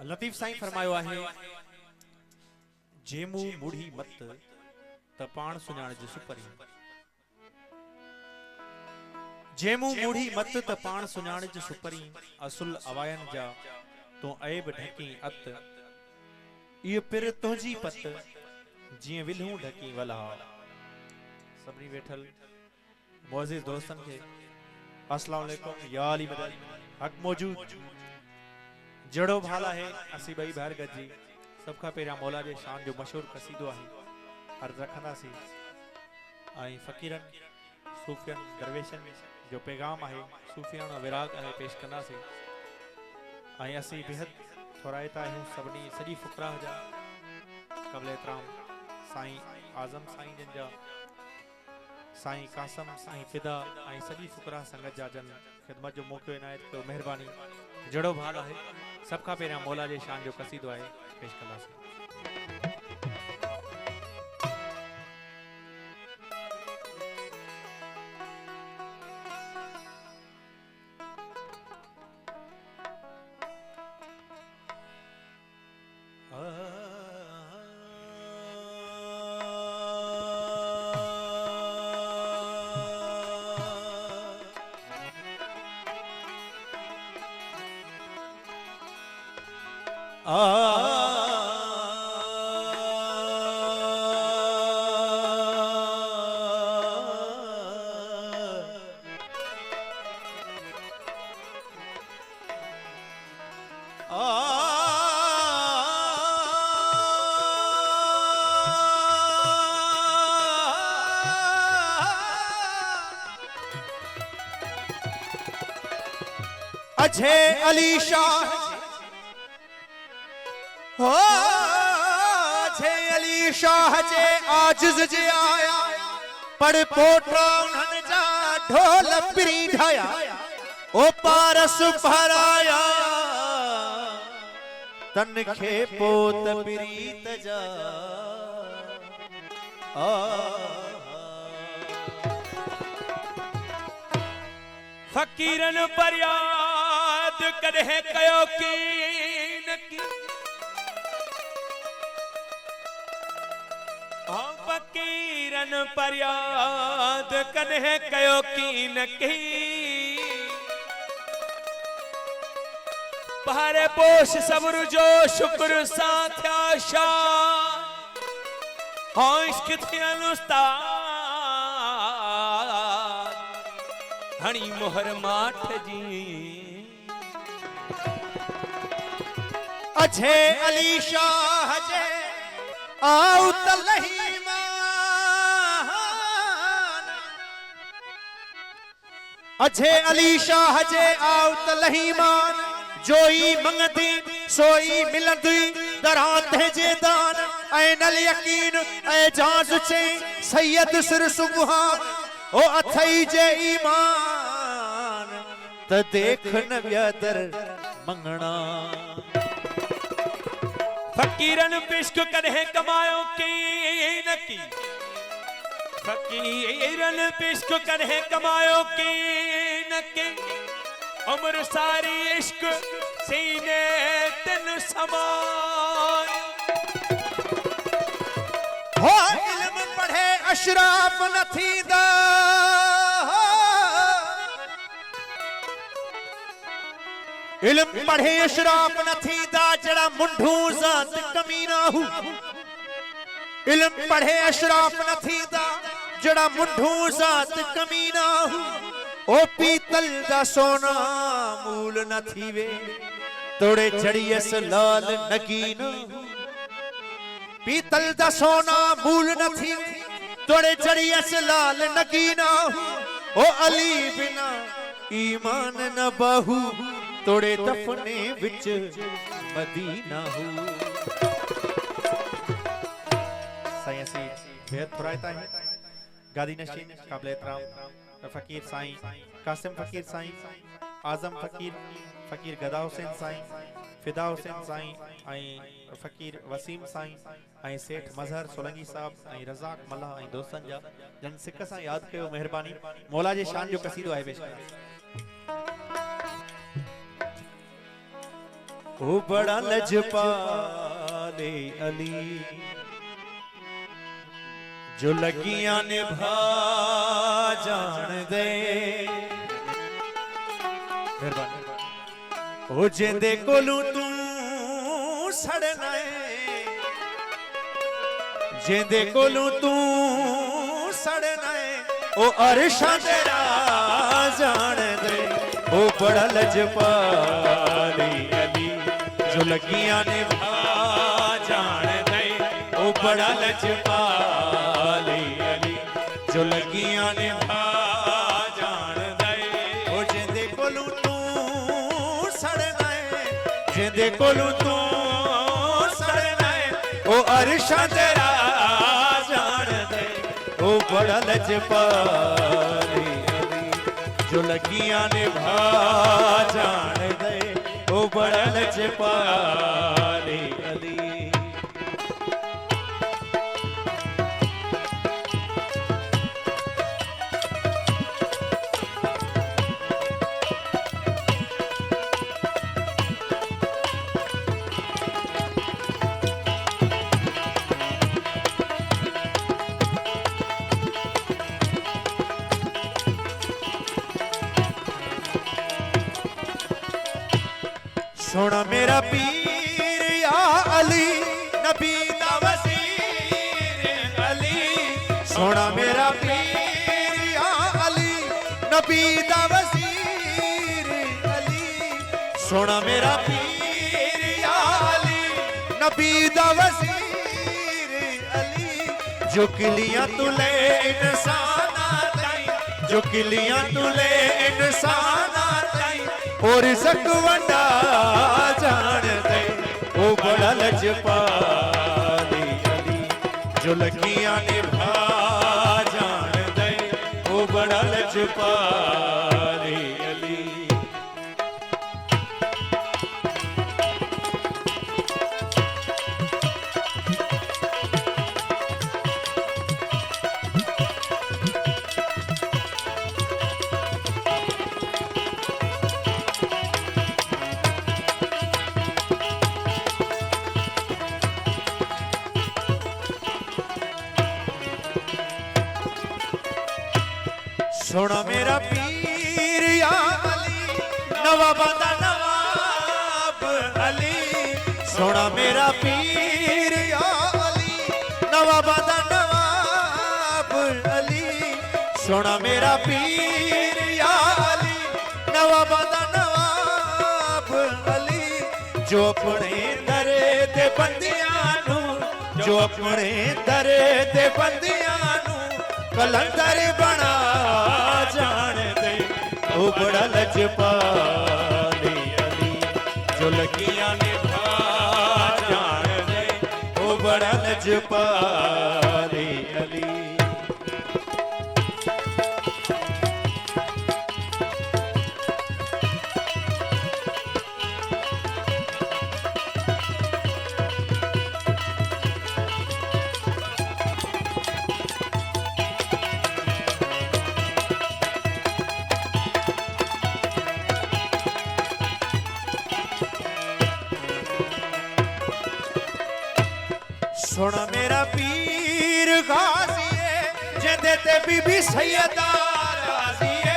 लतीफ साईं फरमायो आहे जेमू मुढ़ी मत त पाण सुञाण जो सुपरी जेमू मुढ़ी मत त पाण सुञाण जो सुपरी असुल अवायन जा तो ऐब ढकी अत ये पिर तुझी पत जी विलहूं ढकी वला सबरी वेठल मोअज़िज़ दोस्तन के अस्सलाम वालेकुम या अली मदद हक मौजूद जड़ो भाला है असी बई बाहर गजी सबका पेरा मौला जे शान जो मशहूर कसीदो है अर्ज रखंदासी आई फकीरन सूफियन दरवेशन जो पैगाम है सूफियान विराग है पेश कंदासी आई असी बेहद थोरायता है सबनी सजी फुकरा जा कबल एहतराम साईं आजम साईं जिनजा साईं कासम साईं फिदा आई सजी फुकरा संगत जा जन खिदमत जो मौको इनायत कयो मेहरबानी जड़ो भाल है सबका पेरा मौला जे शान जो कसीदो है पेश कंदासी अझे अली शाह हो अझे अली शाह जे आजिज़ जे आया पड़ पोटा उन्हनि जा ढोल पिरी ढाया ओ पारस भराया तन खे पोत प्रीत जा फकीरन पर याद कदे कयो कीन की हम फकीरन पर याद कदे कयो कीन की पहारे पोश सब्र जो शुक्र साथया शाह हाँ इश्क थियन उस्ताद हणी मोहर माठ जी अझे अली शाह जे आउ तलही मान अझे अली शाह जे आउ तलही मान जोई मंगदी सोई मिलंदी दरात जे दान ऐ नल यकीन ऐ जांच चे सैयद सिर सुबहा ओ अथई जे ईमान त देख न व्यादर मंगना फकीरन पिश्क कदे कमायो की न की फकीरन पिश्क कदे कमायो की न की उम्र सारी इश्क सीने तन समाय हो इल्म पढ़े अशराफ न थींदा इल्म पढ़े अशराफ न थींदा जड़ा मुंढू ज़ात कमीना हु इल्म पढ़े अशराफ न थींदा जड़ा मुंढू ज़ात कमीना हु ओ पीतल दा सोना मूल न थीवे तोड़े जड़ियस लाल नगीना पीतल दा सोना मूल न थीवे तोड़े जड़ियस लाल नगीना ओ अली बिना ईमान न बाहू तोड़े दफने विच मदीना हूँ साईं सी बेहद फुरायता है गादी नशीन काबिल एहतराम फकीर साईं कासिम फकीर साईं आजम फकीर फकीर गदा हुसैन साईं फिदा हुसैन साईं आई फकीर वसीम साईं आई सेठ मजहर सोलंगी साहब आई रज़ाक मल्ला आई दोस्तन जा जन सिक सां याद कयो मेहरबानी मौला जे शान जो कसीदो आहे पेश ओ बड़ा लजपाले अली जो लगियां निभा जान दे ओ जिंदे कोलू तू सड़ना है जिंदे कोलू तू सड़ना है ओ अरशा तेरा जान दे ओ बड़ा लजपाले अली जो लगियां निभा जान दे ओ बड़ा लजपाले अली जो लगियां निभा जान दे ओ जिंदे कोलू तू सड़ना है जिंदे कोलू तू सड़ना है ओ अरशा तेरा जान दे ओ बड़ा लजपाले जो लगियां निभा जान दे ओ बड़ा लजपाले अली सुन मेरा पीर या अली नबी दा वज़ीर अली सुन मेरा पीर या अली नबी दा वज़ीर अली सुन मेरा पीर या अली नबी दा वज़ीर अली जो किलियां तुले इंसाना ताई जो किलियां तुले इंसाना ताई और रिज़्क़ वंडा जान दे ओ बड़ा लजपाले अली जो लगियां निभा जान दे ओ बड़ा लजपाले अली सुन मेरा पीर या अली नवाबा दा नवाब अली सुन मेरा पीर या अली नवाबा दा नवाब अली सुन मेरा पीर या अली नवाबा दा नवाब अली जो अपने दरे दे बंदियां नू जो अपने दरे दे बंदियां नू कलंदर बना जान दे ओ बड़ा लजपाले अली जो लगियां निभा जान दे ओ बड़ा लजपाले अली सुन मेरा पीर गाज़िए जिंदे ते बीबी सैयदा राज़िए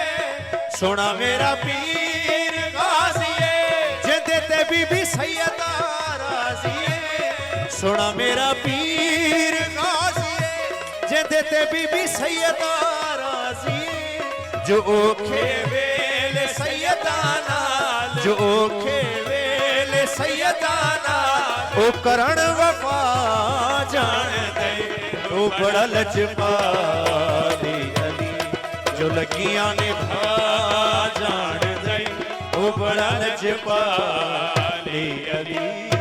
सुन मेरा पीर गाज़िए जिंदे ते बीबी सैयदा राज़िए सुन मेरा पीर गाज़िए जिंदे ते बीबी सैयदा राज़िए जो ओखे वेले सैयदा नाल जो ओखे वेले सैयदा नाल ओ करण वफा जान दे ओ बड़ा लजपाले अली जो लगियां निभा जान दे ओ बड़ा लजपाले अली